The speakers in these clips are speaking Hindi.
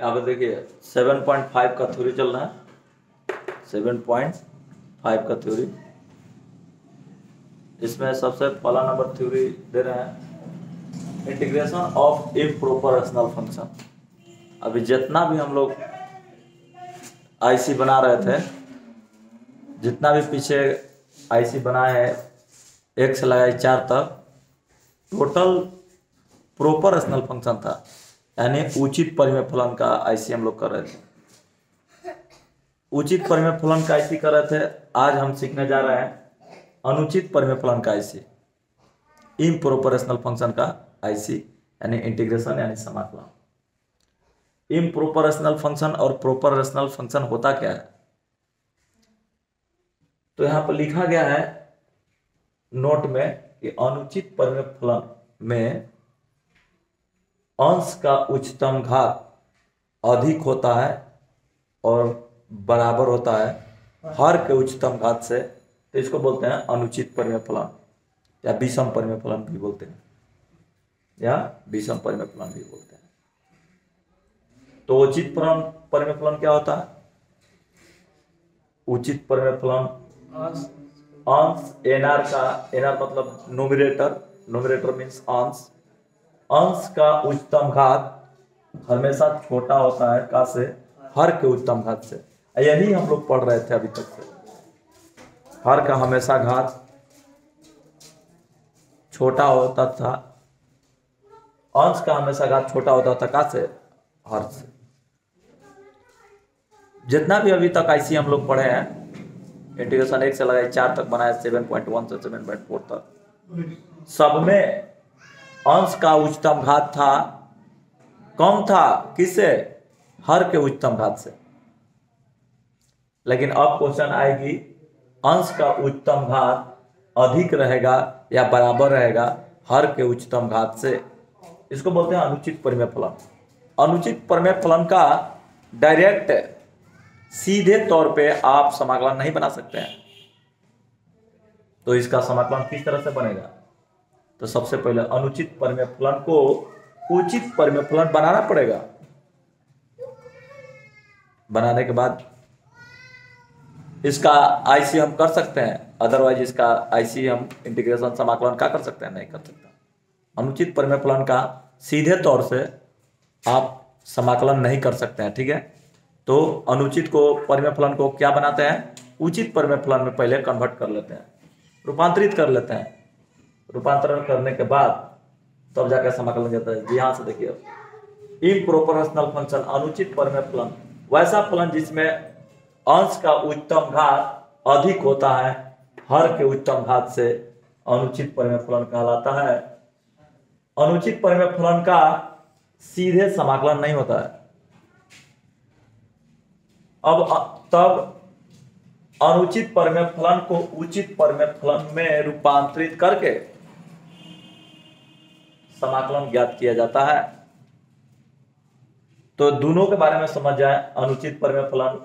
यहाँ पे देखिए 7.5 का थ्योरी चल रहा है। 7.5 का थ्योरी, इसमें सबसे पहला नंबर थ्योरी दे रहे हैं integration of improper rational function. अभी जितना भी हम लोग आईसी बना रहे थे, जितना भी पीछे आईसी बनाए है 1 से लगाए 4 तक, टोटल प्रॉपर रैशनल फंक्शन था, यानी उचित परिमेय फलन का आईसी हम लोग कर रहे थे। उचित परिमेय फलन का आईसी कर रहे थे। आज हम सीखने जा रहे हैं अनुचित परिमेय फलन का आईसी, इम्प्रॉपर रैशनल फंक्शन का आईसी, यानी इंटीग्रेशन यानी समाकलन। इम्प्रॉपर रैशनल फंक्शन और प्रॉपर रैशनल फंक्शन होता क्या है? तो यहां पर लिखा गया है नोट में कि अनुचित परिमेय फलन में अंश का उच्चतम घात अधिक होता है और बराबर होता है हर के उच्चतम घात से, तो इसको बोलते हैं अनुचित परिमेय फलन, या विषम परिमेय फलन भी बोलते हैं, या विषम परिमेय फलन भी बोलते हैं। तो उचित परिमेय फलन क्या होता है? उचित परिमेय फलन अंश एनआर का, एनआर मतलब नोमिनेटर, नोमिनेटर मीन्स अंश, अंश का उच्चतम घात हमेशा छोटा होता है का से, हर के उच्चतम घात से। यही हम लोग पढ़ रहे थे अभी तक से, हर का हमेशा घात छोटा होता था, अंश का हमेशा घात छोटा होता था का से, हर से। जितना भी अभी तक आईसी हम लोग पढ़े हैं, इंटीग्रेशन 1 से लगाए 4 तक बनाए, 7.1 से 7.4 तक, सब में अंश का उच्चतम घात था, कम था किससे? हर के उच्चतम घात से। लेकिन अब क्वेश्चन आएगी अंश का उच्चतम घात अधिक रहेगा या बराबर रहेगा हर के उच्चतम घात से, इसको बोलते हैं अनुचित परिमेय फलन। अनुचित परिमेय फलन का डायरेक्ट सीधे तौर पे आप समाकलन नहीं बना सकते हैं। तो इसका समाकलन किस तरह से बनेगा? तो सबसे पहले अनुचित परिमेय फलन को उचित परिमेय फलन बनाना पड़ेगा। बनाने के बाद इसका आईसी हम कर सकते हैं, अदरवाइज इसका आईसी हम इंटीग्रेशन समाकलन क्या कर सकते हैं? नहीं कर सकते। अनुचित परिमेय फलन का सीधे तौर से आप समाकलन नहीं कर सकते हैं, ठीक है। तो अनुचित को परिमेय फलन को क्या बनाते हैं? उचित परिमेय फलन में पहले कन्वर्ट कर लेते हैं, रूपांतरित कर लेते हैं। रूपांतरण करने के बाद तब जाकर समाकलन जाता है। जी हाँ, से देखिए, इम्प्रॉपर रैशनल फंक्शन अनुचित परिमेय फलन वैसा फलन जिसमें अंश का उच्चतम घात अधिक होता है हर के उच्चतम घात से, अनुचित परिमेय फलन कहलाता है। अनुचित परिमेय फलन का सीधे समाकलन नहीं होता है। तब अनुचित परिमेय फलन को उचित परिमेय फलन में रूपांतरित करके समाकलन ज्ञात किया जाता है। तो दोनों के बारे में समझ जाए। अनुचित परिमेय फलन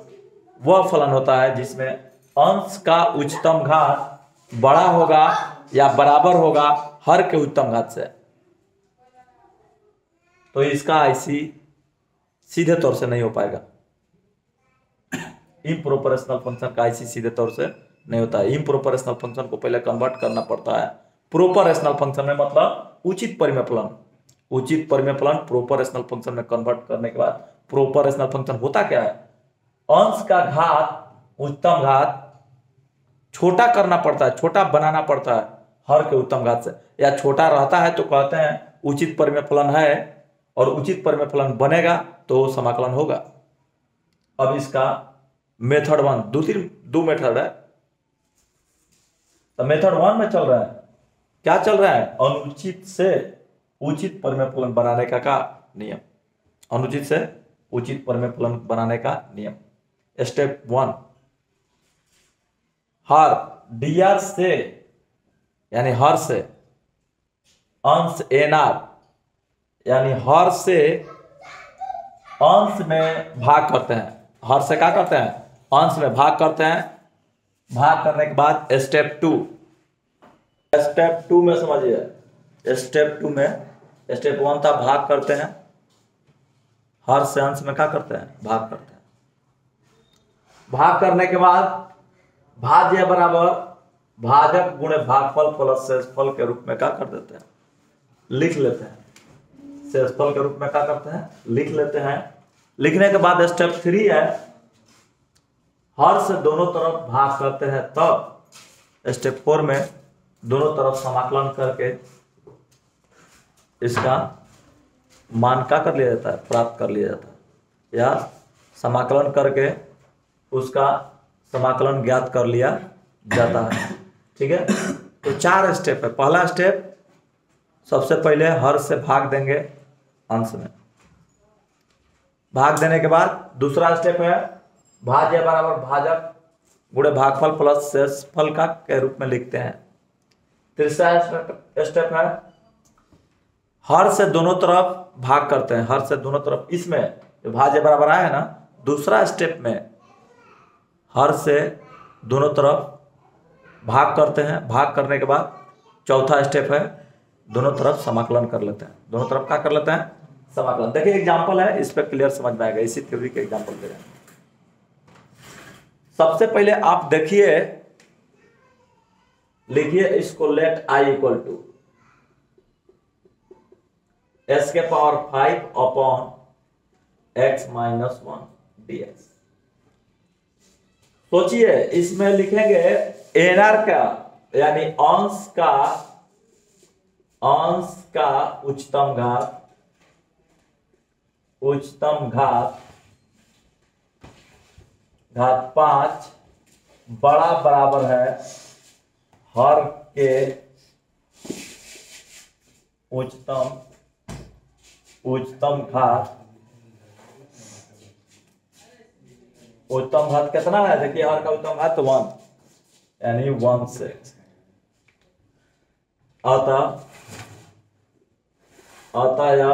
वह फलन होता है जिसमें अंश का उच्चतम घात बड़ा होगा या बराबर होगा हर के उच्चतम घात से। तो इसका आईसी सीधे तौर से नहीं हो पाएगा। इम्प्रॉपर रैशनल फंक्शन का आईसी सीधे तौर से नहीं होता है। इम्प्रॉपर रैशनल फंक्शन को पहले कन्वर्ट करना पड़ता है प्रॉपर रैशनल फंक्शन में, मतलब उचित परिमेय फलन। उचित परिमेय फलन प्रॉपर रैशनल फंक्शन में कन्वर्ट करने के बाद प्रॉपर रैशनल फंक्शन होता क्या है? अंश का घात उच्चतम घात छोटा करना पड़ता है, छोटा बनाना पड़ता है हर के उच्चतम घात से, या छोटा रहता है तो कहते हैं उचित परिमेय फलन है, और उचित परिमेय फलन बनेगा तो समाकलन होगा। अब इसका मेथड 1, दो मेथड है। तो मेथड 1 में चल रहा है, क्या चल रहा है? अनुचित से उचित परिमेय फलन बनाने का नियम। अनुचित से उचित परिमेय फलन बनाने का नियम। स्टेप 1, हर dr से, यानी हर से, अंश nr यानी हर से अंश में भाग करते हैं। हर से क्या करते हैं? अंश में भाग करते हैं। भाग करने के बाद स्टेप 2, स्टेप 2 में समझिए, स्टेप 2 में, स्टेप 1 था भाग करते हैं, हर से अंश में क्या करते हैं, भाग करते हैं। भाग करने के बाद भाज्य बराबर भाजक गुणे भागफल प्लस शेषफल के रूप में क्या कर देते हैं, लिख लेते हैं। शेषफल के रूप में क्या करते हैं, लिख लेते हैं। लिखने के बाद स्टेप 3 है, हर से दोनों तरफ भाग करते हैं। तब स्टेप 4 में दोनों तरफ समाकलन करके इसका मान क्या कर लिया जाता है, प्राप्त कर लिया जाता है, या समाकलन करके उसका समाकलन ज्ञात कर लिया जाता है। ठीक है, तो 4 स्टेप है। पहला स्टेप, सबसे पहले हर से भाग देंगे अंश में। भाग देने के बाद दूसरा स्टेप है भाज्य बराबर भाजक गुणे भागफल प्लस शेषफल का के रूप में लिखते हैं। तीसरा स्टेप है हर से दोनों तरफ भाग करते हैं। हर से दोनों तरफ, इसमें जो भाज्य बराबर आया है ना, दूसरा स्टेप में हर से दोनों तरफ भाग करते हैं। भाग करने के बाद चौथा स्टेप है दोनों तरफ समाकलन कर लेते हैं। दोनों तरफ क्या कर लेते हैं, समाकलन। देखिए एग्जांपल है, इस पे क्लियर समझ में आएगा। इसी थ्योरी के एग्जांपल दे रहे हैं। सबसे पहले आप देखिए, लिखिए इसको, let i equal to s के power 5 upon x minus 1 dx। सोचिए, इसमें लिखेंगे एनआर का, यानी अंश का उच्चतम घात 5 बड़ा बराबर है हर के उच्चतम घात कितना है, देखिए हर का उच्चतम घात 1, यानी 1 से। अतः यह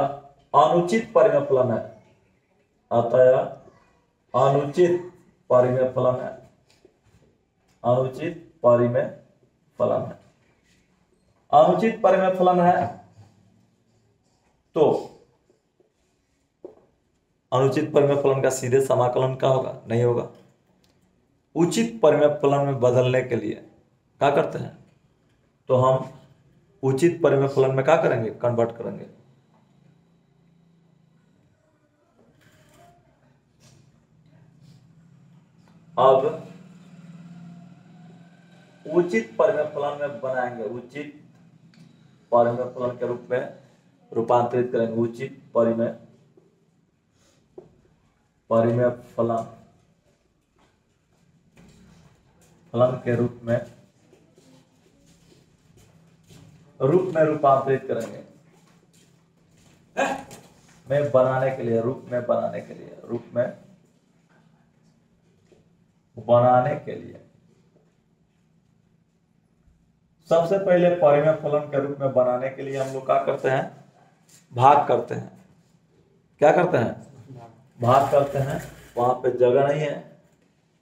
अनुचित परिमेय फलन है। अतः यह अनुचित परिमेय फलन है। अनुचित परिमेय फलन है। तो अनुचित परिमेय फलन का सीधे समाकलन क्या होगा, नहीं होगा। उचित परिमेय फलन में बदलने के लिए क्या करते हैं, तो हम उचित परिमेय फलन में क्या करेंगे, कन्वर्ट करेंगे। अब उचित परिमेय फलन में बनाएंगे, उचित परिमेय फलन के रूप में रूपांतरित करेंगे। उचित परिमेय फलन के रूप में रूपांतरित करेंगे। में बनाने के लिए, रूप में बनाने के लिए सबसे पहले परिमेय फलन के रूप में बनाने के लिए हम लोग क्या करते हैं, भाग करते हैं। क्या करते हैं, भाग करते हैं। वहां पे जगह नहीं है,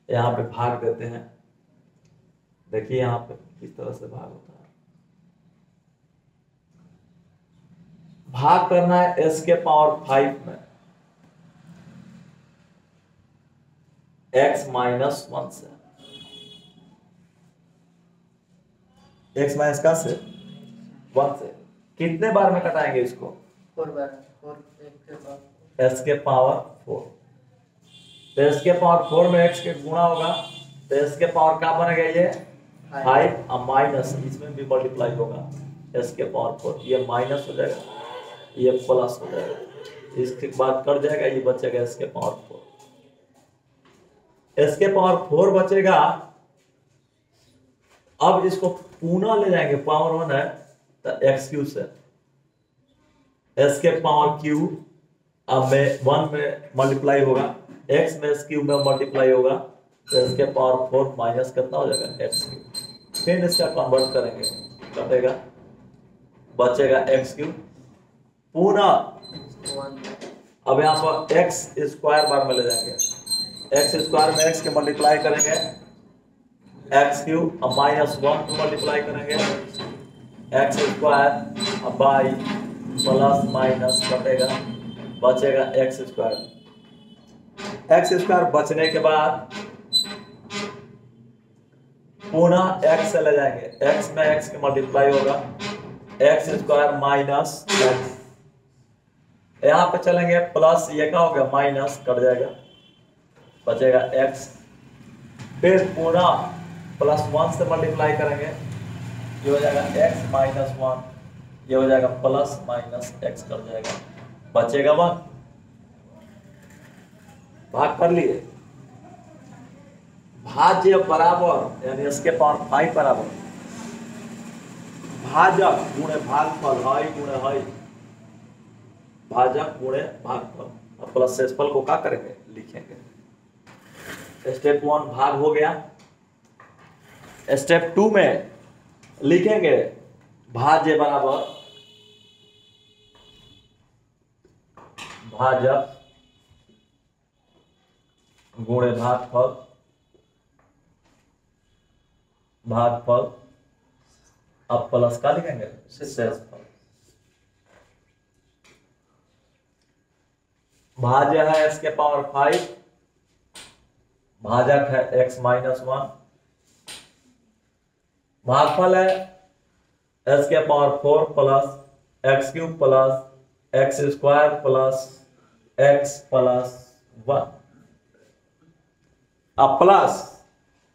यहाँ पे भाग देते हैं। देखिए यहाँ पे किस तरह से भाग होता है। भाग करना है s के पावर 5 में x माइनस 1 से। x माइनस का से 1 से कितने बार में कटाएंगे इसको, 4 बार। 4 s के पावर 4। तो s के पावर 4 में x के गुणा होगा, तो s के पावर क्या बनेगा, ये 5 और माइनस, इसमें भी मल्टीप्लाई होगा s के पावर 4। ये माइनस हो जाएगा, ये प्लस हो जाएगा, इसके बाद कट जाएगा, ये बचेगा s के पावर 4। s के पावर 4 बचेगा। अब इसको पुनः ले जाएंगे, पावर 1 है तो x क्यूब से s के पावर क्यूब, अब में 1 में मल्टीप्लाई होगा, x में s क्यूब में मल्टीप्लाई होगा, तो s के पावर 4 माइनस कितना हो जाएगा, x क्यूब। फिर इसका कन्वर्ट करेंगे, कटेगा, बचेगा x क्यूब पुनः। अब यहाँ पर x स्क्वायर बार में ले जाएंगे, x स्क्वायर में x के मल्टीप्लाई करेंगे, x क्यूब और माइनस 1 मल्टीप्लाई करेंगे, x square by plus minus कटेगा, बचेगा एक्स स्क्वायर। एक्स स्क्वायर बचने के बाद पुनः एक्स से ले जाएंगे, एक्स में एक्स के मल्टीप्लाई होगा, एक्स स्क्वायर माइनस एक्स, यहाँ पे चलेंगे प्लस, ये क्या हो गया माइनस, कट जाएगा, बचेगा एक्स। फिर पुनः +1 से मल्टीप्लाई करेंगे, ये हो जाएगा एक्स माइनस 1, ये हो जाएगा प्लस माइनस एक्स, कट जाएगा, बचेगा 1। भाग कर लिए, भाज्य बराबर यानी इसके पावर 5 बराबर भाजक गुणे भागफल, हाई गुणे हाई, भाजक गुणे भागफल। अब प्लस शेषफल को क्या करेंगे, लिखेंगे। स्टेप 1 भाग हो गया। स्टेप 2 में लिखेंगे भाज्य बराबर भाजक गुणे भागफल, भागफल, अब प्लस का लिखेंगे शेषफल। भाज्य है इसके पावर 5, भाजक है x माइनस 1, भागफल है s के power 4 plus x cube plus x square plus x plus 1। अब प्लस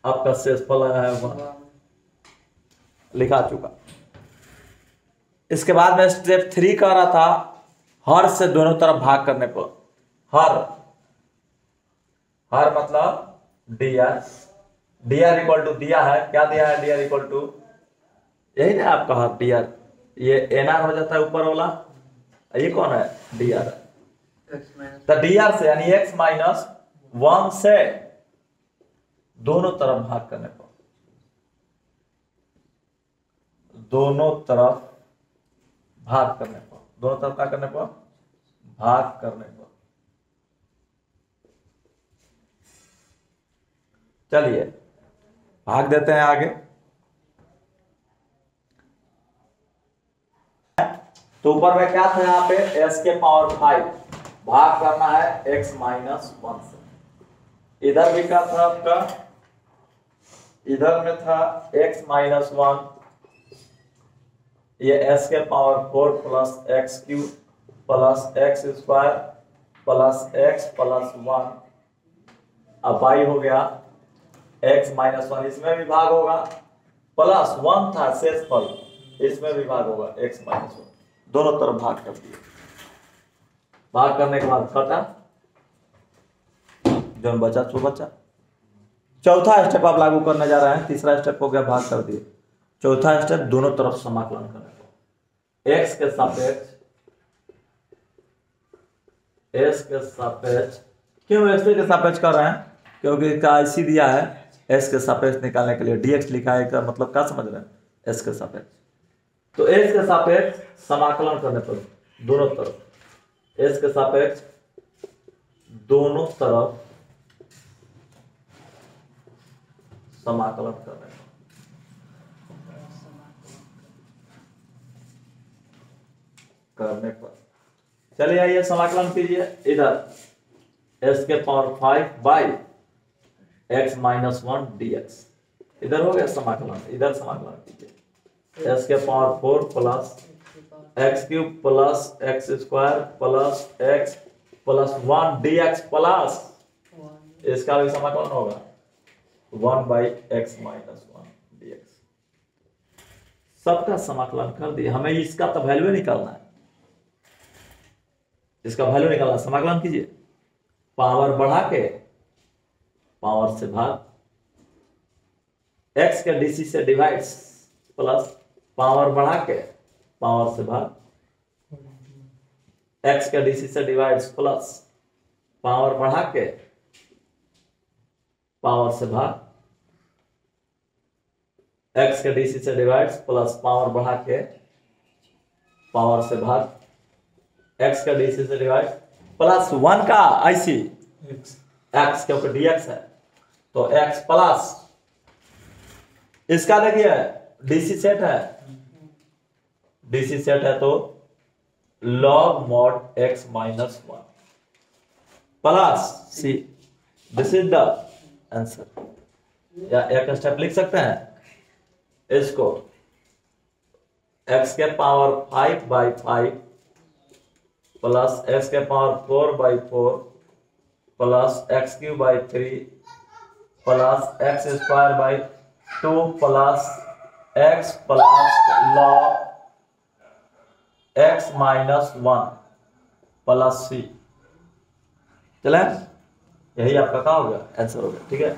आपका शेषफल आया है 1, लिखा चुका। इसके बाद में स्टेप 3 कह रहा था हर से दोनों तरफ भाग करने पर, हर मतलब dr इक्वल टू दिया है, क्या दिया है dr इक्वल टू, यही ना आपका हर dr, ये nr हो जाता है ऊपर वाला, ये कौन है dr, तो dr से यानी x माइनस 1 से दोनों तरफ भाग करने पर, दोनों तरफ भाग करने पर, दोनों तरफ क्या करने पर, भाग करने पर। चलिए भाग देते हैं आगे। तो ऊपर में क्या था, यहाँ पे s के पावर 5 भाग करना है x माइनस 1 से। इधर भी क्या था आपका, इधर में था x माइनस 1, ये s के power 4 plus x cube plus x square plus x plus 1। अब y हो गया x माइनस 1, इसमें भी भाग होगा, प्लस 1 था शेषफल, इसमें भी भाग होगा x माइनस 1, दोनों तरफ भाग कर दिए। भाग करने के बाद कटा, जो बचा सो बचा। चौथा स्टेप आप लागू करने जा रहे हैं, तीसरा स्टेप हो गया भाग कर दिए, चौथा स्टेप दोनों तरफ समाकलन करने को, x के सापेक्ष, s के सापेक्ष, क्यों s के सापेक्ष कर रहे हैं, क्योंकि इसका IC दिया है s के सापेक्ष निकालने के लिए, dx लिखा है, इसका मतलब क्या समझ रहे हैं, s के सापेक्ष, तो s के सापेक्ष समाकलन करने पर दोनों तरफ, s के सापेक्ष दोनों तरफ समाकलन करने पर, चलिए आइए समाकलन कीजिए। इधर s के power 5 by x minus 1 dx, इधर हो गया समाकलन, इधर समाकलन कीजिए, s के power 4 plus x cube plus x square plus x plus 1 dx plus इसका भी समाकलन होगा 1 बाई एक्स माइनस 1 dx। सबका समाकलन कर दिए, हमें इसका तो वैल्यू निकालना है, इसका वैल्यू निकालना, समाकलन कीजिए, पावर बढ़ा के पावर से भाग, x के डीसी से डिवाइड प्लस पावर बढ़ा के पावर से भाग, x के डीसी से डिवाइड प्लस पावर बढ़ा के पावर से भाग, x के डीसी से डिवाइड प्लस पावर बढ़ा के पावर से भाग, x का डीसी से डिवाइड प्लस 1 का IC x क्योंकि dx है तो x प्लस इसका देखिए डीसी सेट है, डीसी सेट है तो log mod x minus 1 plus C, this is the answer. या एक स्टेप लिख सकते हैं इसको, x के पावर 5/5 प्लस x के power 4/4 plus x³ 3 plus x² 2 plus x plus log x minus 1 plus C. चले, यही आपका क्या हो गया, आंसर हो गया। ठीक है,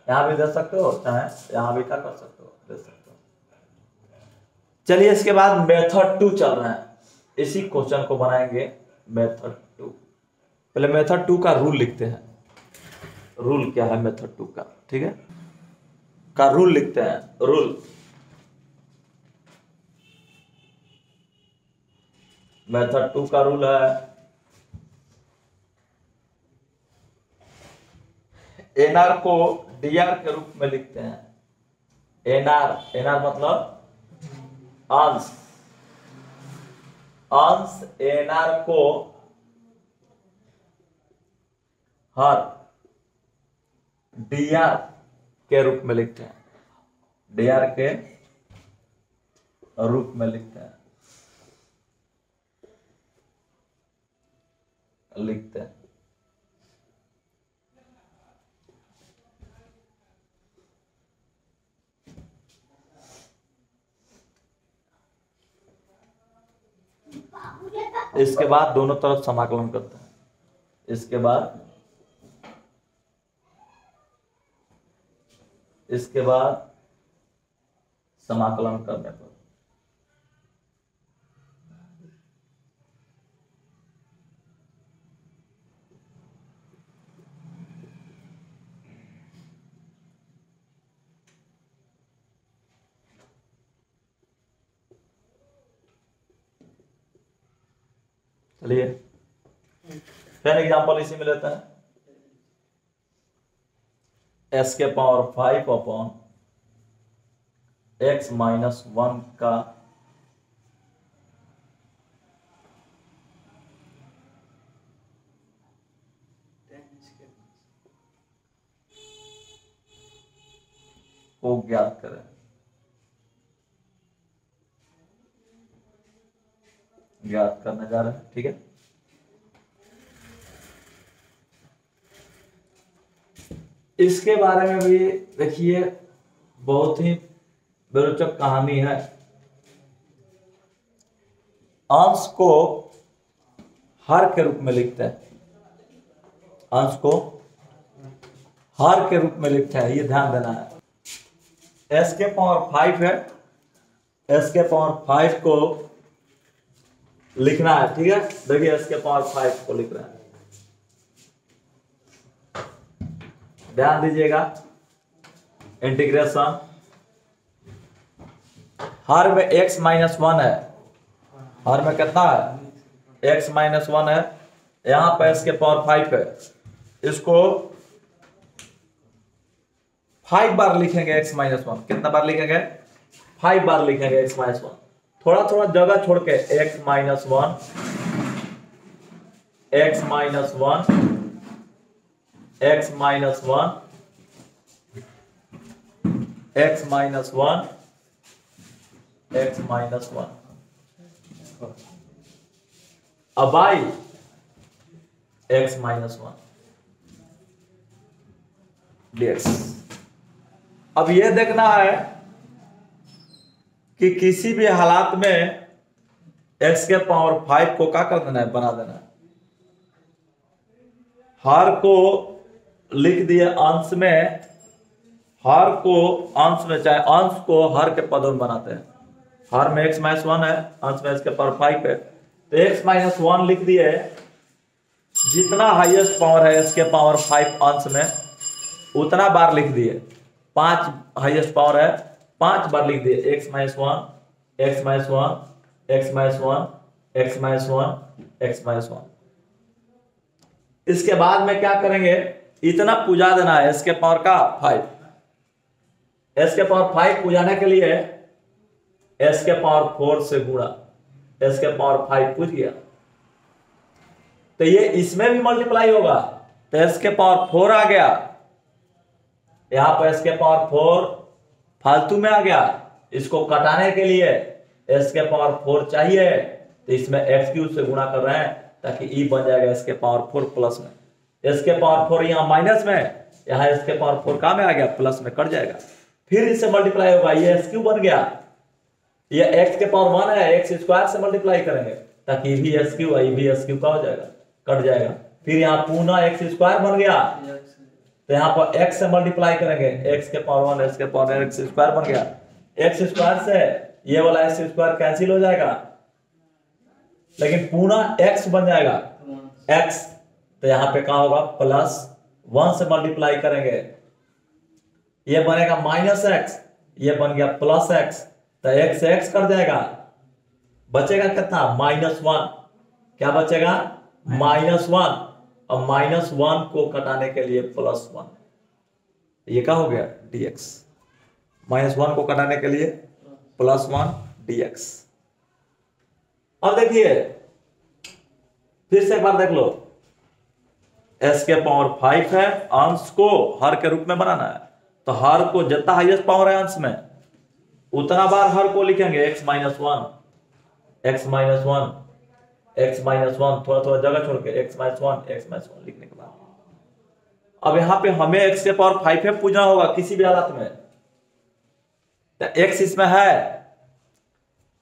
यहां भी दे सकते हो, चाहे यहां भी क्या कर सकते हो, दे सकते हो। चलिए इसके बाद मेथड 2 चल रहा है, इसी क्वेश्चन को बनाएंगे मेथड 2। पहले मेथड 2 का रूल लिखते हैं। रूल क्या है मेथड 2 का, ठीक है, का रूल लिखते हैं। रूल, मेथड 2 का रूल है एनआर को डीआर के रूप में लिखते हैं। एनआर, एनआर मतलब अंश, अंश एनआर को हर डीआर के रूप में लिखते हैं, डीआर के रूप में लिखते हैं, लिखते हैं। इसके बाद दोनों तरफ समाकलन करते हैं। इसके बाद समाकलन करने पर चलिए फिर एग्जांपल इसी में लेते हैं। s के पावर 5 अपॉन x माइनस 1 का को ज्ञात करें। ज्ञात करने जा रहे हैं, ठीक है। इसके बारे में भी देखिए, बहुत ही रोचक कहानी है। अंश को हर के रूप में लिखते हैं, अंश को हर के रूप में लिखते हैं, ये ध्यान देना है। s के पावर 5 है, s के पावर 5 को लिखना है, ठीक है। देखिए s के पावर 5 को लिख रहे हैं, ध्यान दीजिएगा। इंटीग्रेशन, हर में x माइनस 1 है, हर में कितना है, x माइनस 1 है। यहां पर s के पावर 5 है, इसको 5 बार लिखेंगे x माइनस 1। कितना बार लिखेंगे, 5 बार लिखेंगे x माइनस 1। थोड़ा थोड़ा जगह छोड़ के x minus 1, x minus 1, x minus 1, x minus 1, x minus 1, अब आई x माइनस 1 dx। अब यह देखना है कि किसी भी हालात में x के पावर 5 को क्या कर देना है, बना देना है। हर को लिख दिए अंश में, हर को अंश में, चाहे अंश को हर के पदों में बनाते हैं। हर में x माइनस 1 है, अंश में x के पावर 5 है, तो x माइनस 1 लिख दिए। जितना हाईएस्ट पावर है x के पावर 5 अंश में, उतना बार लिख दिए। 5 हाईएस्ट पावर है, 5 बार लिख दिए। x minus 1, x minus 1, x minus 1, x minus 1, x minus 1। इसके बाद में क्या करेंगे, इतना पूजा देना है s के पावर का 5। s के पावर 5 पूजाने के लिए s के पावर 4 से गुणा, एस के पावर 5 पूछ गया, तो ये इसमें भी मल्टीप्लाई होगा, तो एस के पावर 4 आ गया, यहां पर एस के पावर 4 फालतू में आ गया, इसको कटाने के लिए एस के पावर 4 चाहिए, तो इसमें एक्स क्यूब से गुणा कर रहे हैं ताकि ई बन जाएगा एस के पावर 4 प्लस में, एस के पावर 4 यहाँ माइनस में, यहाँ एस के पावर 4 कहां में आ गया, प्लस में कट जाएगा, फिर इससे मल्टीप्लाई होगा, ये एस क्यूब बन गया, ये एक्स के पावर 1 है, एक्स स्क्वायर से मल्टीप्लाई करेंगे ताकि ये भी एस क्यूब, ये भी एस क्यूब का हो जाएगा, कट जाएगा, फिर यहाँ पुनः एक्स स्क्वायर बन गया, तो यहाँ पर एक्स से मल्टीप्लाई करेंगे, एक्स के पावर 1 एक्स के पावर एक्स स्क्वायर बन गया, एक्स स्क्वायर से ये वाला एक्स स्क्वायर कैंसिल हो जाएगा, लेकिन पुनः एक्स बन जाएगा, एक्स, तो यहाँ पे क्या होगा, प्लस 1 से मल्टीप्लाई करेंगे, ये बनेगा माइनस एक्स, ये बन गया प्लस एक्स, तो एक्स से एक्स कट जाएगा, बचेगा कितना, -1, क्या बचेगा, -1, और -1 को कटाने के लिए +1, ये क्या हो गया, dx, -1 को कटाने के लिए +1 dx। अब देखिए फिर से एक बार देख लो, s के पावर 5 है, अंश को हर के रूप में बनाना है, तो हर को जितना हाईएस्ट पावर है अंश में उतना बार हर को लिखेंगे, x -1 थोड़ा थोड़ा जगह छोड़ के x -1 लिखने के बाद, अब यहां पे हमें x के पावर 5 है पूछना होगा किसी भी हालत में, तो x इसमें है,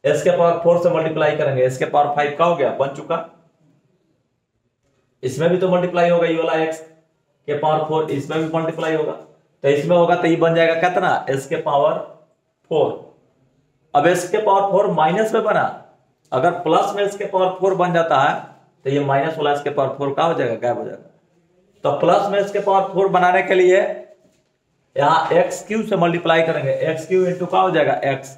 s के पावर 4 से मल्टीप्लाई करेंगे, s के पावर 5 का हो गया, बन चुका, इसमें भी तो मल्टीप्लाई होगा, ये वाला x के पावर 4 इसमें भी मल्टीप्लाई होगा, तो इसमें होगा तो ये बन जाएगा कितना, s के पावर 4, अब s के पावर 4 माइनस में बना, अगर प्लस में s के पावर 4 बन जाता है तो ये माइनस वाला s के पावर 4 का हो जाएगा, गायब हो जाएगा, तो प्लस में s के पावर 4 बनाने के लिए यहाँ एक्स क्यूब से मल्टीप्लाई करेंगे, एक्स क्यूब इंटू का हो जाएगा x,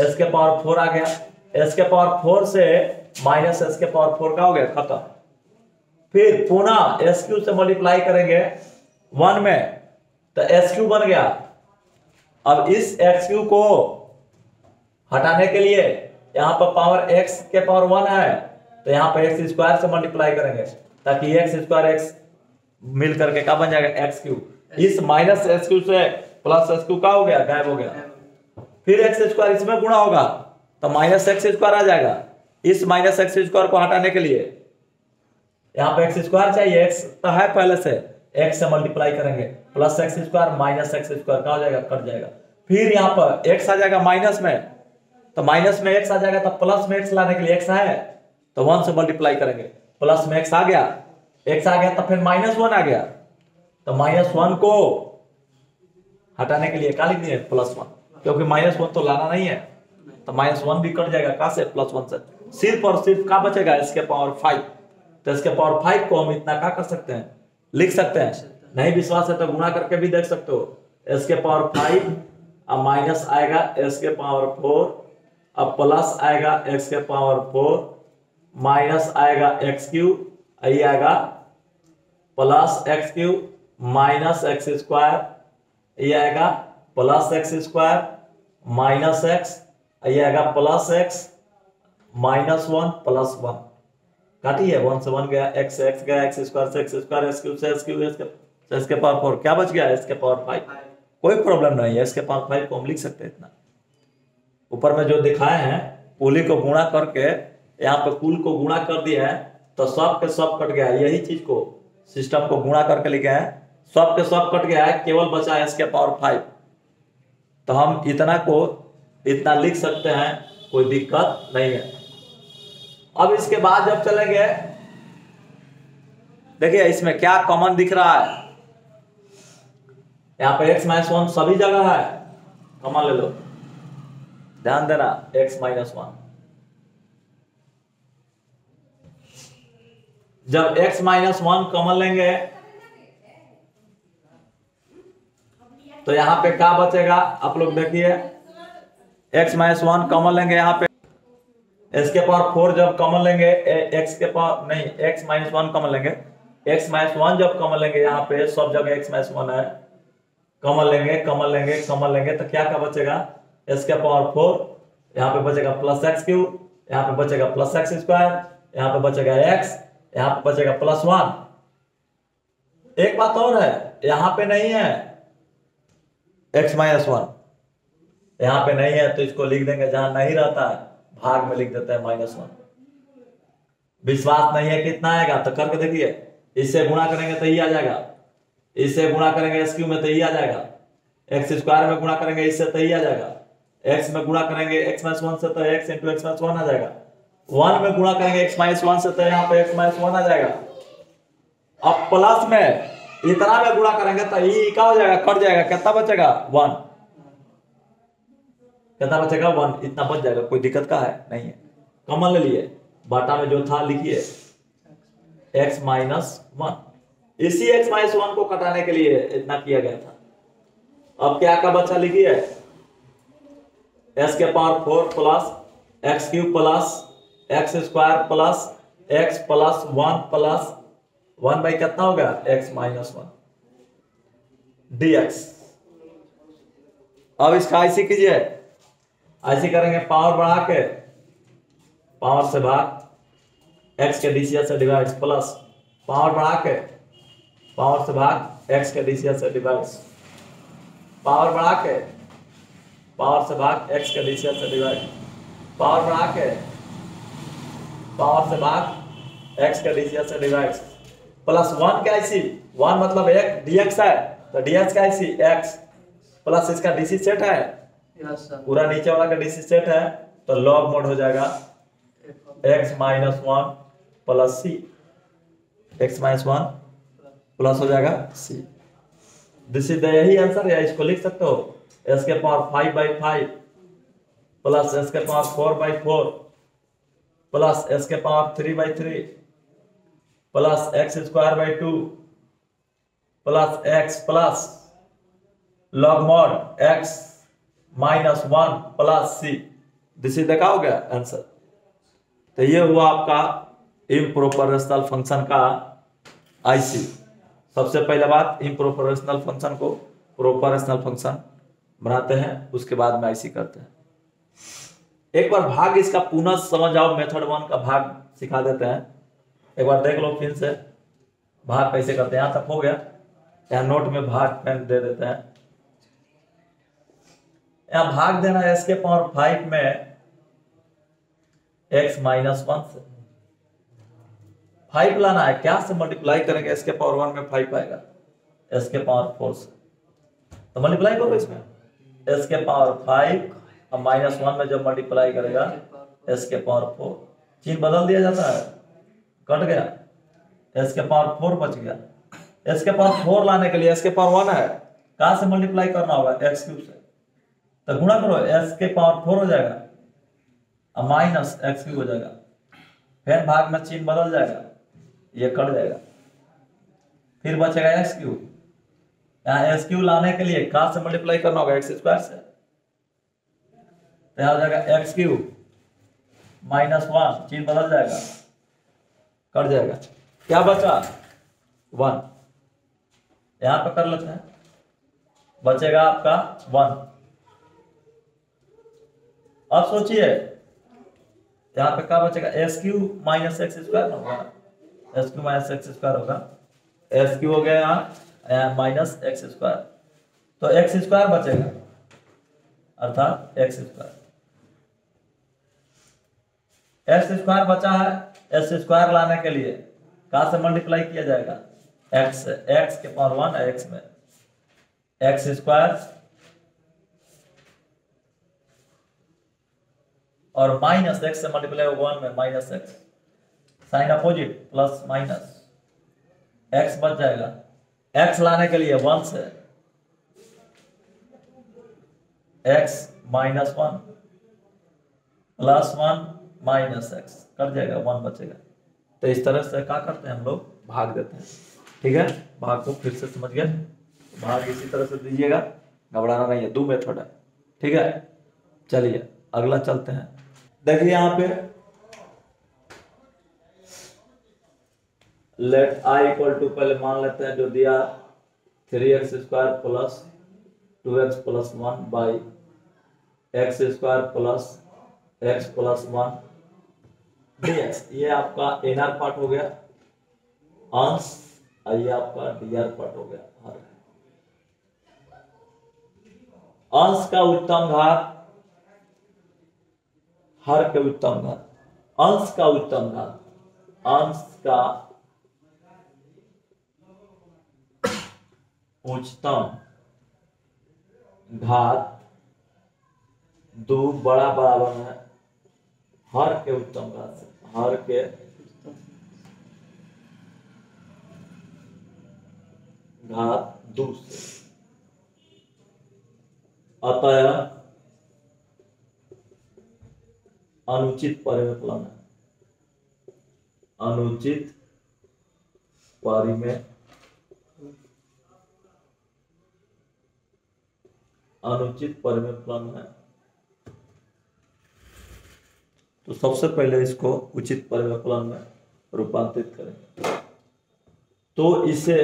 s के पावर 4 आ गया, s के पावर 4 से माइनस s के पावर 4 का हो गया, खत्म, फिर पुनः s क्यूब से मल्टीप्लाई करेंगे 1 में, तो s क्यूब बन गया, अब इस x क्यूब को हटाने के लिए यहाँ पर पावर x के पावर 1 है, तो यहाँ पर एक्स स्क्वायर से मल्टीप्लाई करेंगे ताकि एक्स स्क्वायर एक्स मिल करके क्या बन जाएगा, एक्स क्यूब, इस माइनस एक्स क्यूब से प्लस एक्स क्यूब का हो गया, गायब हो गया, फिर एक्स स्क्वायर इसमें गुणा होगा तो माइनस एक्स स्क्वायर आ जाएगा, इस माइनस एक्स स्क्वायर को हटाने के लिए यहाँ पे एक्स स्क्वायर चाहिए, एक्स तो है पहले से, एक्स से मल्टीप्लाई करेंगे, plus x square minus X square का हो जाएगा, कट जाएगा, फिर यहाँ पर एक्स आ जाएगा माइनस में, तो माइनस में एक्स आ जाएगा, तो प्लस में एक्स लाने के लिए एक्स है तो 1 से मल्टीप्लाई करेंगे, प्लस में एक्स आ गया, तो फिर -1 आ गया, तो -1 को हटाने के लिए क्या लिख दिए, +1, क्योंकि -1 तो लाना नहीं है, तो -1 भी कट जाएगा, कहां से, +1 से, सिर्फ और सिर्फ क्या बचेगा, इसके पावर 5, तो इसके पावर 5 को हम इतना क्या कर सकते हैं, लिख सकते हैं, नहीं विश्वास है तो गुणा करके भी देख सकते हो, इसके पावर 5 अब माइनस आएगा s के पावर 4, अब प्लस आएगा x के पावर 4, माइनस आएगा x क्यूब, ये आएगा plus x cube minus X square, ये आएगा plus x square minus x, ये आएगा प्लस एक्स -1 प्लस 1, काटिए 1 से 1 गया, x से x गया, एक्स स्क्वायर से एक्स स्क्वायर, x क्यूब से x क्यूब, x के पावर 4, क्या बच गया, s के पावर 5, कोई प्रॉब्लम नहीं है, s के पावर 5 को हम लिख सकते हैं इतना, ऊपर में जो दिखाए हैं पूली को गुणा करके यहाँ पे कुल को गुणा कर दिया है, तो सब के सब कट गया, यही चीज को सिस्टम को गुणा करके लिखे हैं, सब के सब कट गया है, केवल बचा है इसके पावर 5, तो हम इतना को इतना लिख सकते हैं, कोई दिक्कत नहीं है। अब इसके बाद जब चलेंगे, देखिए इसमें क्या कॉमन दिख रहा है, यहाँ पे x -1 सभी जगह है, कॉमन ले लो, ध्यान देना, x -1, जब x -1 कॉमन लेंगे तो यहां पे क्या बचेगा, आप लोग देखिए, x -1 कॉमन लेंगे, यहाँ पे s के पावर 4 जब कॉमन लेंगे, x के पावर नहीं, x -1 कॉमन लेंगे, x -1 जब कॉमन लेंगे, यहाँ पे सब जगह x -1 है, कॉमन लेंगे तो क्या क्या बचेगा, s के पावर 4, यहाँ पे बचेगा प्लस एक्स क्यूब, यहाँ पे बचेगा प्लस एक्स स्क्वायर, यहाँ पे बचेगा एक्स, यहाँ पे बचेगा प्लस 1। एक बात और है, यहाँ पे नहीं है x माइनस 1, यहाँ पे नहीं है तो इसको लिख देंगे, जहां नहीं रहता है भाग में लिख देते हैं -1। विश्वास नहीं है कितना आएगा तो करके देखिए, इससे गुणा करेंगे तो ये आ जाएगा, इससे गुणा करेंगे एस क्यू में तो ये आ जाएगा, एक्स स्क्वायर में गुणा करेंगे इससे तो ये आ जाएगा, एक्स में गुणा करेंगे एक्स माइनस 1 से तो एक्स इंटू एक्स माइनस 1 आ जाएगा, 1 में गुणा करेंगे एक्स माइनस 1 से तो यहाँ पे एक्स माइनस 1 आ जाएगा। अब प्लस में इतना में गुणा करेंगे तो ये क्या हो जाएगा, कट जाएगा, कितना बचेगा 1, कितना बचेगा 1, इतना बच जाएगा, कोई दिक्कत का है नहीं है। कॉमन ले लिए, बाटा में जो था लिखिए x माइनस 1, इसी x माइनस 1 को कटाने के लिए इतना किया गया था। अब क्या का बचा लिखिए, s के power 4 plus x cube plus x square plus x plus 1 plus 1 by कितना होगा x माइनस 1 dx। अब इसका ऐसे कीजिए, ऐसे करेंगे, पावर बढ़ा के पावर से भाग, x के डीसीएस से डिवाइड प्लस पावर बढ़ा के पावर से भाग x के डीसीएस से डिवाइड, पावर बढ़ा के पावर से भाग x के डीसीएस से डिवाइड, पावर बढ़ा के पावर से भाग x के डीसीएस से डिवाइड प्लस 1 का IC, 1 मतलब एक dx है तो dx का IC x प्लस इसका डीसी सेट है, पूरा नीचे वाला का डीसी सेट है तो लॉग मोड हो जाएगा x माइनस 1 प्लस सी, x माइनस 1 प्लस हो जाएगा c। दिस इज यही आंसर है, इसको लिख सकते हो s के पावर 5/5 प्लस s के पावर 4/4 प्लस s के power 3/3 plus x square by 2 plus x plus log mod x minus 1 plus c। This is देखा हो गया आंसर। तो ये हुआ आपका इम्प्रॉपर रेशनल फंक्शन का आईसी। सबसे पहले बात, इम्प्रॉपर रेशनल फंक्शन को प्रॉपर रेशनल फंक्शन बनाते हैं, उसके बाद में आईसी करते हैं। एक बार भाग इसका पुनः समझ आओ, मेथड 1 का भाग सिखा देते हैं, एक बार देख लो फिर से भाग कैसे करते हैं। यहां तक हो गया, यहाँ नोट में भाग पेन दे देते हैं। यहाँ भाग देना है इसके पावर 5 में x माइनस 1 से 5 लाना है, क्या से मल्टीप्लाई करेंगे, इसके पावर 1 में 5 आएगा, s के पावर 4 से तो मल्टीप्लाई करो इसमें, s के पावर 5 और माइनस 1 में जब मल्टीप्लाई करेगा s के पावर 4, चिन्ह बदल दिया जाता है, कट गया, s के पावर 4 बच गया। s के पावर 4 लाने के लिए s के पावर 1 है, कहां से मल्टीप्लाई करना होगा, x क्यूब से, तो गुणा करो, s के पावर 4 हो जाएगा और माइनस एक्स क्यूब हो जाएगा, फिर भाग में चिन्ह बदल जाएगा, ये कट जाएगा, फिर बचेगा एक्स क्यूब। यहाँ एक्स क्यूब लाने के लिए कहां से मल्टीप्लाई करना होगा, एक्स स्क्वायर से, तो यहाँ हो जाएगा एक्स क्यूब माइनस 1, चिन्ह बदल जाएगा, कट जाएगा, क्या बचा 1, यहां पे कर लेते हैं, बचेगा आपका 1। अब सोचिए यहाँ पे क्या बचेगा, S Q minus X square होगा, S Q minus X square होगा, एस क्यू हो गया यहाँ माइनस एक्स स्क्वायर, तो एक्स स्क्वायर बचेगा, अर्थात एक्स स्क्वायर, एक्स स्क्वायर बचा है। एक्स स्क्वायर लाने के लिए कहां से मल्टीप्लाई किया जाएगा, एक्स से, एक्स के पावर 1 है एक्स में, एक्स स्क्वायर और माइनस एक्स से मल्टीप्लाई 1 में minus x, sign opposite plus minus, x बच जाएगा, एक्स लाने के लिए 1 से x minus 1 plus 1 minus x, कर जाएगा, 1 बचेगा। तो इस तरह से क्या करते हैं हम लोग, भाग देते हैं। ठीक है, भाग को फिर से समझ गए, भाग इसी तरह से दीजिएगा, घबराना नहीं है, 2 मेथड है। ठीक है, चलिए अगला चलते हैं। देखिए यहाँ पे लेट आई इक्वल टू, पहले मान लेते हैं जो दिया 3x square plus 2x plus 1 by x square plus x plus 1 dx, ये आपका nr पार्ट हो गया अंश, और ये आपका dr पार्ट हो गया हर। अंश का उत्तम घात, हर के उत्तम घात, अंश का उत्तम घात, अंश का उच्चतम घात 2 बड़ा बराबर है हर के उत्तम घात से, हर के घात 2 से। अतः अनुचित परिमेय फलन है, अनुचित परिमेय, अनुचित परिमेय फलन है। तो सबसे पहले इसको उचित परिमेय फलन में रूपांतरित करेंगे। तो इसे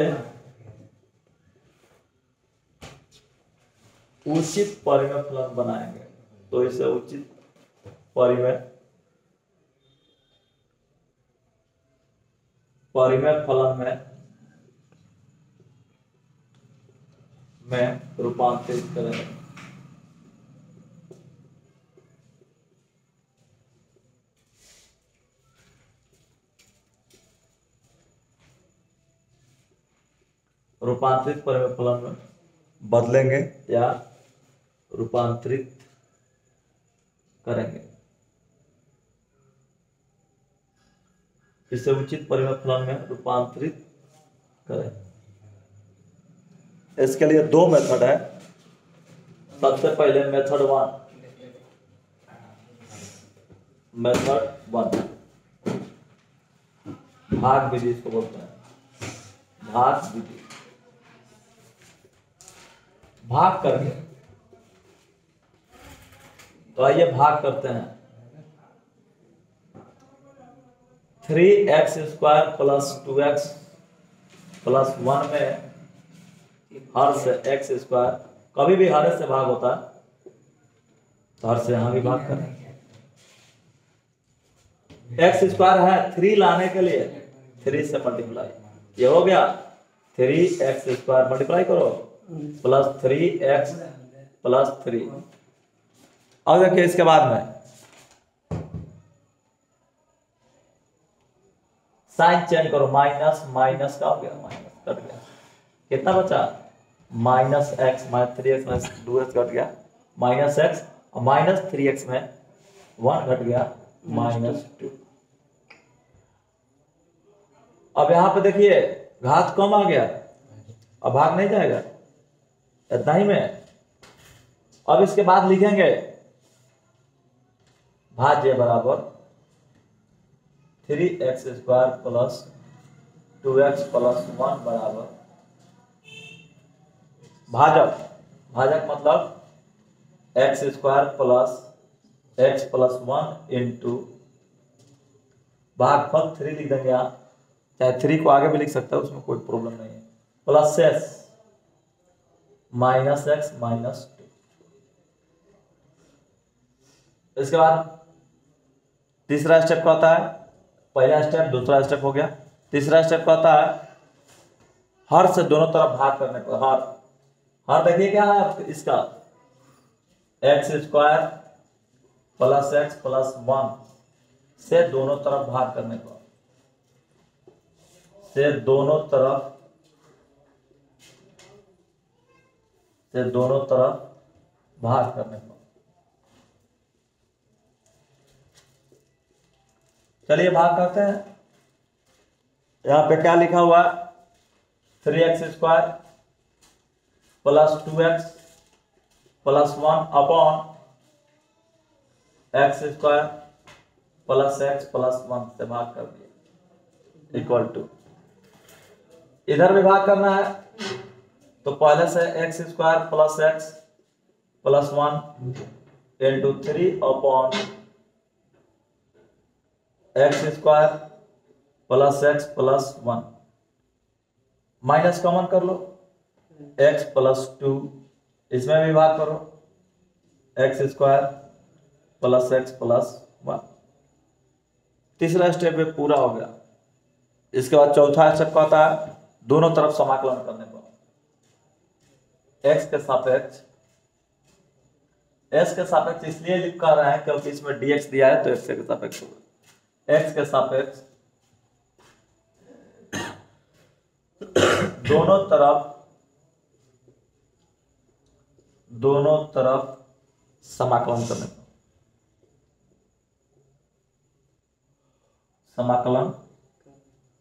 उचित परिमेय फलन बनाएंगे। तो इसे उचित परिमेय फलन में रूपांतरित करेंगे। रूपांतरित परिमेय फलन में बदलेंगे या रूपांतरित करेंगे। इसे उचित परिमेय फलन में रूपांतरित करें। इसके लिए 2 मेथड है। सबसे पहले मेथड 1, भाग विधि इसको बोलते हैं, भाग विधि। भाग करके, तो आइए भाग करते हैं। 3x² प्लस 2x प्लस 1 में हर से x², कभी भी हर से भाग होता है तो हर से यहां भी भाग करें। x² है 3 लाने के लिए 3 से मल्टीप्लाई, ये हो गया 3x² मल्टीप्लाई करो प्लस 3x प्लस 3। अब देखिए इसके बाद में साइन चेंज करो, माइनस माइनस का हो गया, माइनस कट गया, कितना बचा minus x, minus 3x minus 2x cut गया माइनस एक्स, और माइनस 3x में 1 घट गया माइनस 2। अब यहां पे देखिए घात कम आ गया, अब भाग नहीं जाएगा इतना ही में। अब इसके बाद लिखेंगे भाज्य बराबर 3x² प्लस 2x प्लस 1 बराबर भाजक, भाजक मतलब x² plus x plus 1 into भागफल 3 लिख देंगे आप, चाहे 3 को आगे भी लिख सकते हो, उसमें कोई प्रॉब्लम नहीं है, plus s minus x minus 2। इसके बाद तीसरा स्टेप क्या होता है, पहला स्टेप दूसरा स्टेप हो गया, तीसरा स्टेप क्या होता है हर से दोनों तरफ भाग करने को। हर देखिए क्या है इसका x² प्लस x प्लस 1 से दोनों तरफ भाग करने को, से दोनों तरफ भाग करने को। चलिए भाग करते हैं। यहां पे क्या लिखा हुआ 3x² plus 2x plus 1 upon x² plus x plus 1 से भाग कर दिया इक्वल टू, इधर भी भाग करना है तो पहले से x² plus x plus 1 into 3 upon x² plus x plus 1, minus common कर लो x प्लस 2, इसमें भी भाग करो x² प्लस x प्लस 1। तीसरा स्टेप भी पूरा हो गया। इसके बाद चौथा स्टेप क्या होता है, दोनों तरफ समाकलन करने पर x के सापेक्ष, s के सापेक्ष इसलिए लिख कर रहे हैं क्योंकि इसमें dx दिया है तो x के सापेक्ष होगा। x के सापेक्ष दोनों तरफ समाकलन करने पर, समाकलन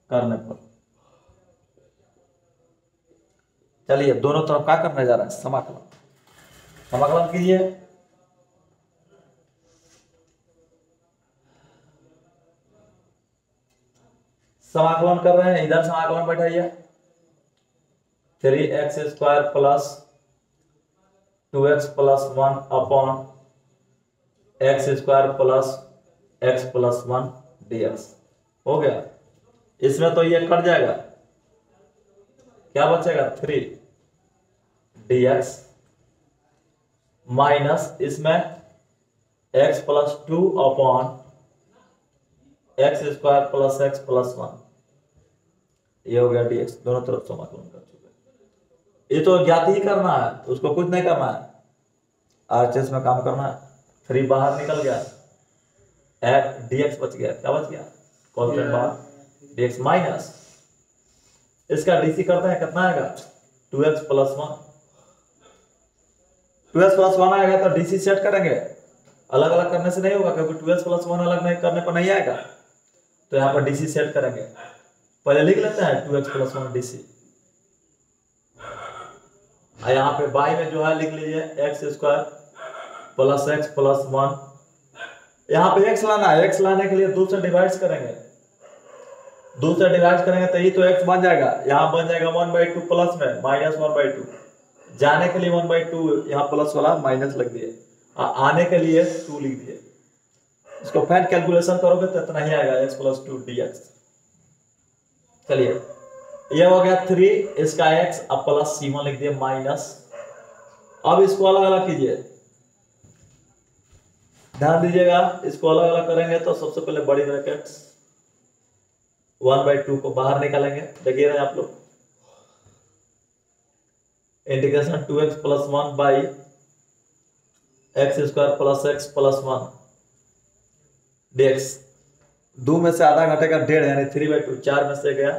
करने पर, चलिए दोनों तरफ क्या करने जा रहा है, समाकलन। समाकलन कीजिए। समाकलन कर रहे हैं, इधर समाकलन बैठाइए। 3x² plus 2x plus 1 upon x² plus x plus 1 dx हो गया। इसमें तो ये कट जाएगा, क्या बचेगा 3 dx माइनस इसमें x plus 2 upon x² plus x plus 1, ये हो गया dx। दोनों तरफ समाकलन कर चुके हैं। ये तो ज्ञात ही करना है, तो उसको कुछ नहीं करना है, आरएचएस में काम करना है। 3 बाहर निकल गया, dx बच गया, क्या बच गया कांस्टेंट बाहर dx माइनस इसका डीसी करते हैं, कितना आएगा 2x प्लस 1। 2x प्लस 1 आएगा तो डीसी सेट करेंगे, अलग अलग करने से नहीं होगा क्योंकि 2x प्लस 1 अलग नहीं करने पर नहीं आएगा, तो यहाँ पर डीसी सेट करेंगे। पहले लिख लेते हैं 2x प्लस 1 डीसी, और यहाँ पे बाई में जो है लिख लीजिए x² प्लस x प्लस 1। यहाँ पे x लाना है, x लाने के लिए 2 से डिवाइड करेंगे, 2 से डिवाइड करेंगे तो ये तो x बन जाएगा, यहाँ बन जाएगा 1/2 प्लस में माइनस 1/2, जाने के लिए 1/2 यहाँ प्लस वाला माइनस लग दिए, आने के लिए 2 लिख दिए। इसको फैन कैलकुलेशन करोगे तो इतना ही आएगा x प्लस 2 dx। चलिए ये हो गया 3, इसका x अब प्लस c1 लिख दिए माइनस। अब इसको अलग अलग कीजिए, ध्यान दीजिएगा, इसको अलग अलग करेंगे तो सबसे पहले बड़ी ब्रैकेट्स 1/2 को बाहर निकालेंगे। देखिए रहे आप लोग, integration 2x plus 1 by x² plus x plus 1 dx। 2 में से आधा घटेगा 1.5 यानी 3/2, 4 में से गया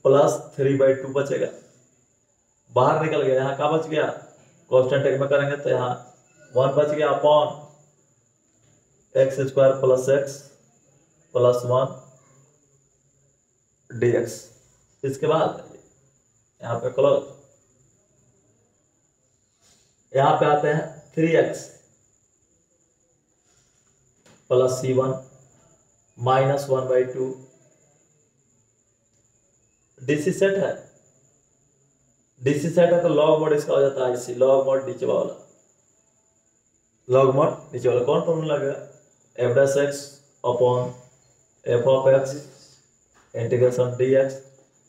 प्लस 3/2 बचेगा, बाहर निकल गया। यहाँ क्या बच गया, कांस्टेंट एक में करेंगे तो यहाँ 1 बच गया upon x² plus x plus 1 dx। इसके बाद यहाँ पे क्लोज, यहाँ पे आते हैं 3x plus c1 minus 1/2 DC set है, डीसी सेट है तो लॉग मोड इसका हो जाता है IC, लॉग मोड नीचे वाला, लॉग मोड नीचे वाला कौन फॉर्मूला लगेगा f' upon f of x integration dx।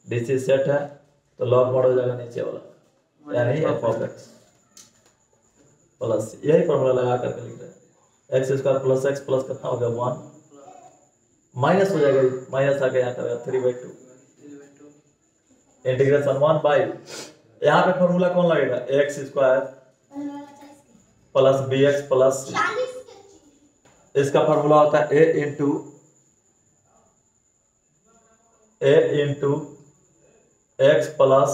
DC set है तो लॉग मोड हो जाएगा नीचे वाला यानी f ऑफ x प्लस, यही फॉर्मूला लगा करके लिख रहे हैं। x² प्लस x प्लस कितना हो गया 1 माइनस हो जाएगा, माइनस आके यहाँ करेगा 3/2 इंटीग्रेशन 1 बाई, यहाँ पे फॉर्मूला कौन लगेगा x² plus bx plus c। इसका फॉर्मूला होता है a into x plus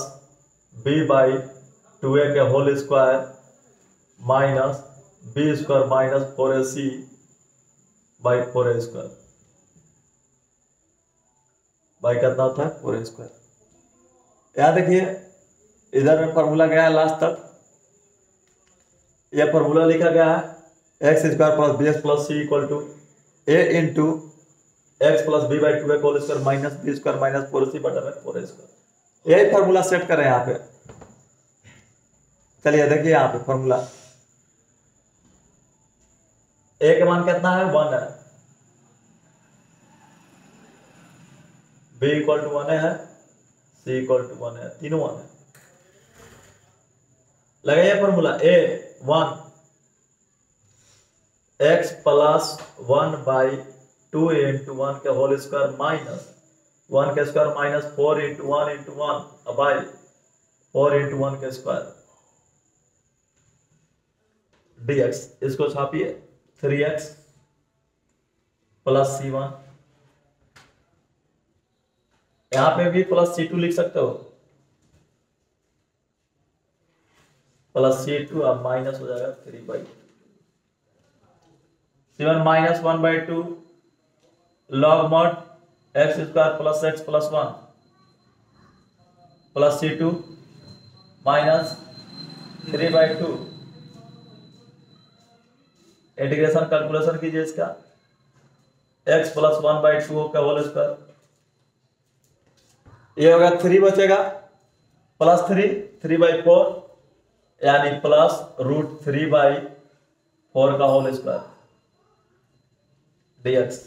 b by 2a के whole square minus b² minus 4ac by 4a² by कितना होता है 4a²। यहाँ देखिए इधर में फॉर्मूला गया है लास्ट तक, यह फॉर्मूला लिखा गया है x² plus bx plus c equal to a into x plus b by 2a whole square minus b² minus 4c बटा में 4a²। यही फॉर्मूला सेट करें यहाँ पे। चलिए देखिए यहाँ पे फॉर्मूला a के मान कितना है 1 है, b इक्वल टू 1 है, c इक्वल टू 1 है, तीनों 1 है। लगाइए formula a 1 x plus 1 by 2 into 1 के होल स्क्वायर माइनस 1 के square minus 4 into 1 into 1 by 4 into 1 के स्क्वायर dx। इसको छापिए 3x प्लस c1, यहां पे भी प्लस c2 लिख सकते हो, प्लस c2 अब माइनस हो जाएगा 3/2 c1 minus 1/2 log mod x square plus x plus 1 plus c2 minus 3/2। Integration calculation कीजिए इसका, x प्लस 1/2 का होल स्क्वायर, ये होगा 3 बचेगा प्लस 3/4 यानी प्लस √3/4 का होल स्क्वायर dx।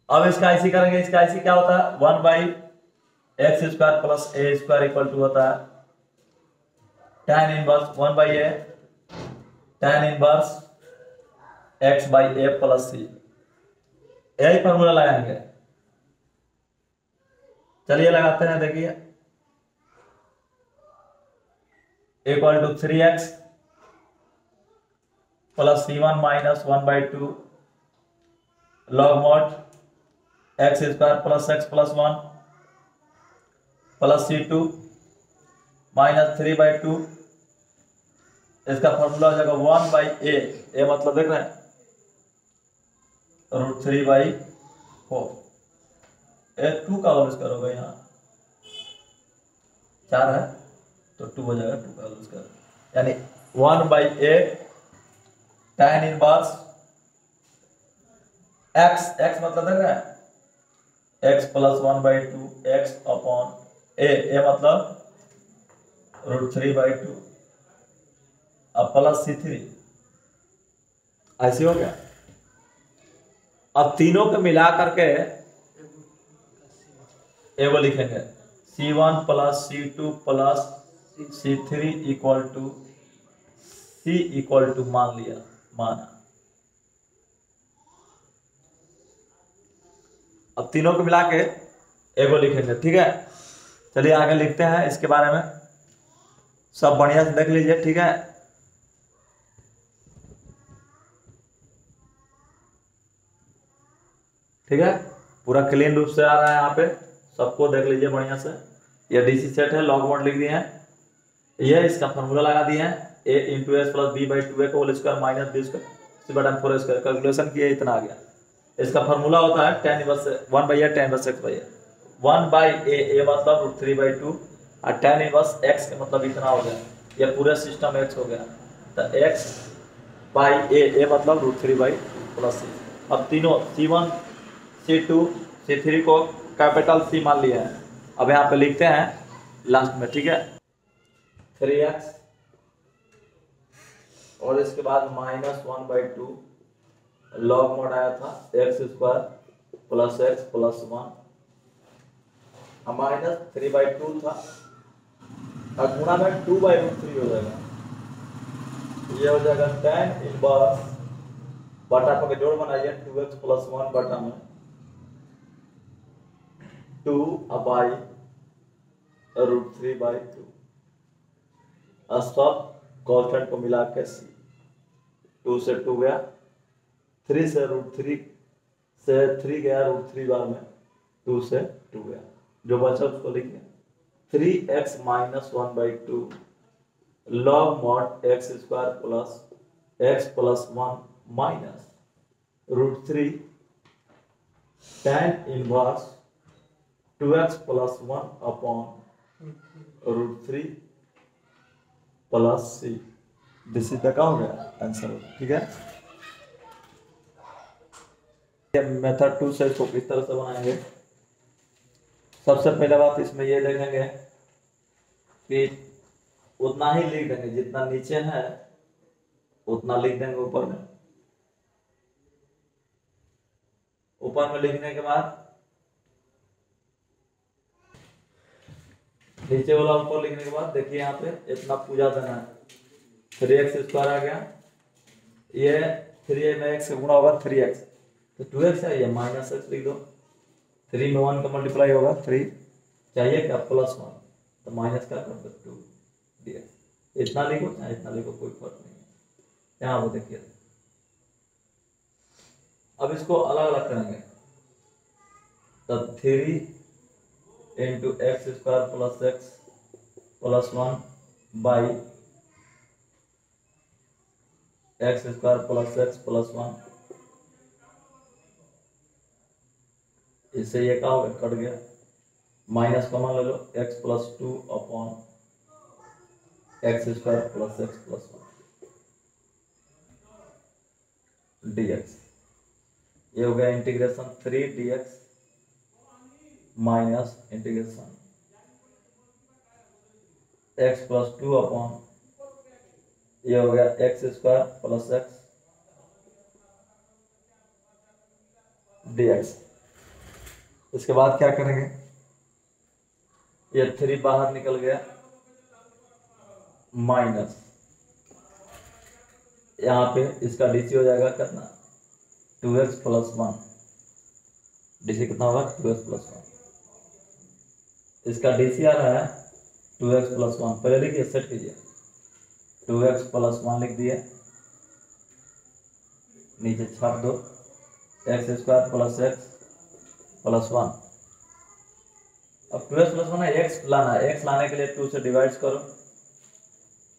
अब इसका ऐसी करेंगे, इसका ऐसी क्या होता है 1/x square plus a square equal to होता है tan inverse 1/a tan inverse x/a plus c। यही फॉर्मूला लगाएंगे, चलिए लगाते हैं। देखिए equal to 3x plus c1 minus 1/2 log mod x square plus x plus 1 plus c2 minus 3/2। इसका फॉर्मूला हो जाएगा 1/a, a मतलब देख रहे हैं √3/4, ए 2 का होल स्क्वायर होगा, यहाँ 4 है तो 2 हो जाएगा 2 का होल स्क्वायर, यानी 1/a tan इनवर्स x मतलब देख रहे हैं x plus 1/2 x upon a मतलब √3/2 अब प्लस c3, ऐसे हो गया। अब तीनों को मिला करके एगो लिखेंगे c1 plus c2 plus c3 equal to c equal to माना। अब तीनों को मिला के एगो लिखेंगे, ठीक है। चलिए आगे लिखते हैं, इसके बारे में सब बढ़िया से देख लीजिए, ठीक है। ठीक है, पूरा क्लीन रूप से आ रहा है, यहाँ पे सबको देख लीजिए बढ़िया से। ये डीसी सेट है, लॉग मॉड लिख दिए हैं, ये इसका फॉर्मूला लगा दिए हैं a into S plus B by 2a का whole square minus B square C बटा 4 स्क्वायर। कैलकुलेशन किए इतना आ गया। इसका फॉर्मूला होता है tan inverse 1/a tan inverse x/a 1/a मतलब √3/2 और tan इनवर्स x का मतलब इतना हो गया, ये पूरा सिस्टम x हो गया, तो x/a मतलब √3/2 प्लस c। अब तीनों c1 c2 c3 को कैपिटल C मान लिया है। अब यहाँ पे लिखते हैं लास्ट में, ठीक है, 3x और इसके बाद माइनस 1/2 लॉग मॉड आया था x square plus x plus 1 minus 3/2 था और गुणा में 2/√3 हो जाएगा, ये हो जाएगा tan इनवर्स बटा को जोड़ बनाइए 2x प्लस 1 बटा में 2/√3/2 सब कॉन्स्टेंट को मिला के c 2 से 2 गया, 3 से √3 से 3 गया, √3 बार में 2 से 2 गया, जो बचा उसको लिखिए 3x minus 1/2 log mod x square plus x plus 1 minus √3 tan inverse 2x plus 1 upon √3 plus c। DC तक हो गया आंसर, ठीक है। मेथड 2 से इसको किस तरह से बनाएंगे। सबसे पहले बात इसमें ये देखेंगे कि उतना ही लिख देंगे जितना नीचे है उतना लिख देंगे ऊपर में। ऊपर में लिखने के बाद नीचे वाला ऊपर लिखने के बाद देखिए यहाँ पे इतना पूजा देना है, 3x स्क्वायर आ गया, ये 3 में x से गुणा होगा 3x तो 2x है, ये माइनस एक्स लिख दो। 3 में 1 का मल्टीप्लाई होगा 3, चाहिए क्या +1, तो माइनस का कर दो 2 dx। इतना लिखो चाहे इतना लिखो, कोई फर्क नहीं है। यहाँ वो देखिए, अब इसको अलग अलग करेंगे, तब 3 into x square plus x plus 1 by x square plus x plus 1, इससे ये क्या होगा, कट गया, माइनस कॉमन ले लो, X plus 2 upon X square plus x plus 1 dx। ये हो गया integration 3 dx minus integration X plus 2 upon, ये हो गया X square plus X dx। इसके बाद क्या करेंगे, ये 3 बाहर निकल गया, माइनस यहाँ पे इसका डीसी हो जाएगा कितना, 2x प्लस 1, डीसी कितना होगा 2x प्लस 1। इसका डीसी आ रहा है 2x प्लस 1, पहले लिखिए, सेट कीजिए, 2x प्लस 1 लिख दिए, नीचे छाप दो, x square plus x plus 1। अब 2x प्लस 1 है, एक्स लाना है, एक्स लाने के लिए 2 से डिवाइड करो,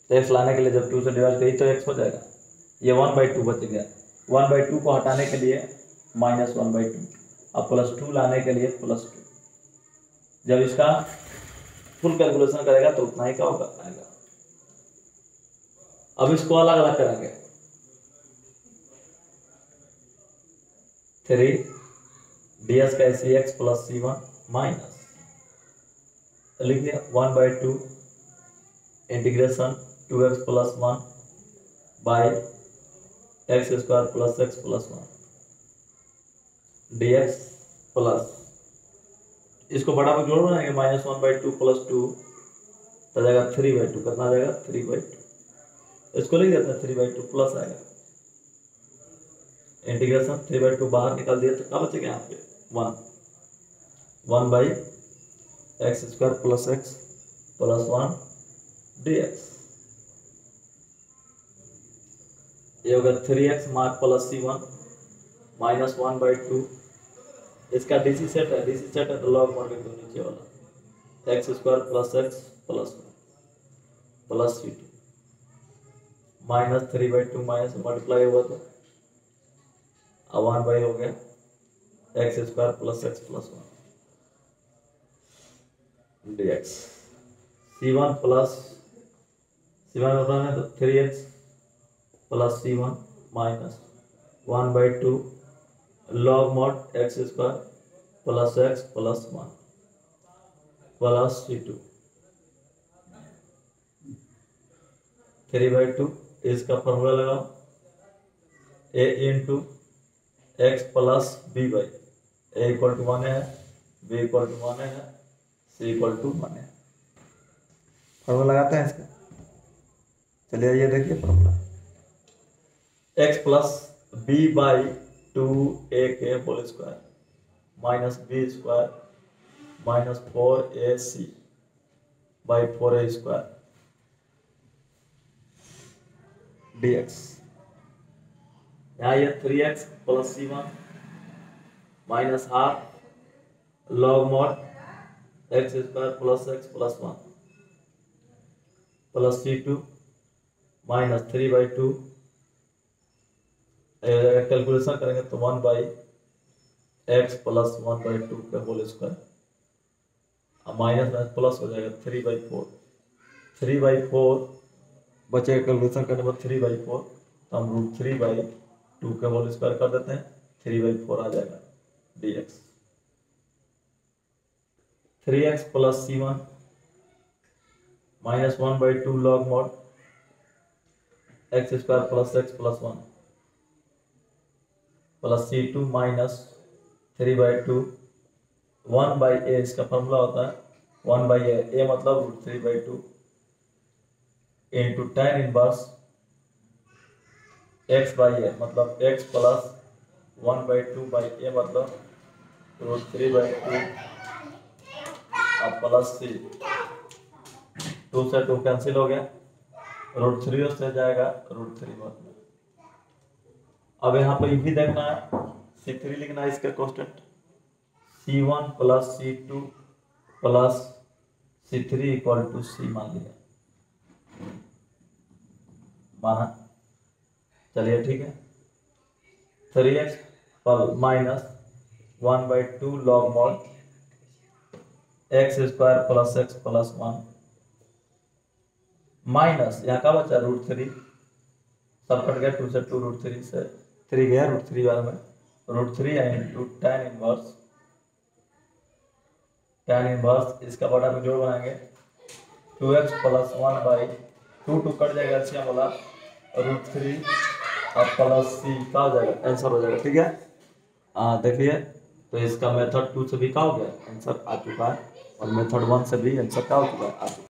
तो एक्स लाने के लिए जब 2 से डिवाइड करी तो एक्स हो जाएगा, ये 1/2 बच गया। 1/2 को हटाने के लिए -1/2, अब +2 लाने के लिए +2। जब इसका फुल कैलकुलेशन करेगा तो उतना ही का होगा आएगा। अब इसको अलग अलग करेंगे, 3 ds का cx प्लस c1 माइनस, लिखिए 1/2 integration 2x plus 1 by x square plus x plus 1 dx plus, इसको बड़ा में जोड़ बनाएंगे, -1/2 प्लस 2 तो जाएगा 3/2, कितना आ जाएगा 3/2, इसको लिख देते हैं 3/2 प्लस आएगा, इंटीग्रेशन 3/2 बाहर निकाल दिया तो क्या बचेगा यहाँ पे 1 by x square plus x plus 1 dx। ये होगा 3x mark plus c1 minus 1/2, इसका डीसी सेट है, डीसी सेट है तो लॉग मॉड लिख दो नीचे वाला, x square plus x plus 1 plus c2 minus 3/2 minus multiply होगा तो अब 1 हो गया X square plus x plus 1 dx। c1 plus c1 उठाना तो 3x plus c1 minus 1/2 log mod x square plus x plus 1 plus c2 3/2, इसका फॉर्मूला लगाओ, a into x plus B by, a equal to 1 है, b इक्वल टू 1 है, c इक्वल टू 1 है। फॉर्मूला लगाते हैं इसका, चलिए ये देखिए formula, x plus B by 2a के whole square minus B square minus 4ac by 4a square dx। यहाँ ये 3x plus c1 minus half log mod x square plus x plus 1 plus c2 minus 3/2, calculation करेंगे तो 1 बाई एक्स प्लस 1/2 का होल स्क्वायर, माइनस में प्लस हो जाएगा 3/4, 3/4 बचेगा, कैलकुलेशन करने पर 3/4 तो हम √3/2 का होल स्क्वायर कर देते हैं, 3/4 आ जाएगा dx। 3x plus c1 minus 1/2 log mod x square plus x plus 1 plus c2 minus 3/2 1/a, इसका फॉर्मूला होता है 1/a, a मतलब √3/2 इंटू tan इनवर्स x/a, मतलब x प्लस 1/2 मतलब √3/2 अब प्लस सी, 2 से 2 कैंसिल हो गया, √3 से जाएगा √3 मतलब। अब यहाँ पे ये भी देखना है, C3 लिखना है इसका constant, C1 + C2 + C3 = C मान लिया, माना, चलिए ठीक है। 3x minus 1/2 log mod x² + x + 1 minus यहाँ का बचा √3, सब कट गया, 2 से 2 √3 से 3 गया, √3 बार में √3 इंटू tan इनवर्स इसका बड़ा में जोड़ बनाएंगे, 2x + 1/2 2 कट जाएगा, अच्छा बोला √3 और प्लस c का हो जाएगा, आंसर हो जाएगा, ठीक है। देखिए तो इसका मेथड 2 से भी का हो गया, आंसर आ चुका है, और मेथड 1 से भी आंसर का हो चुका है, आ चुका है।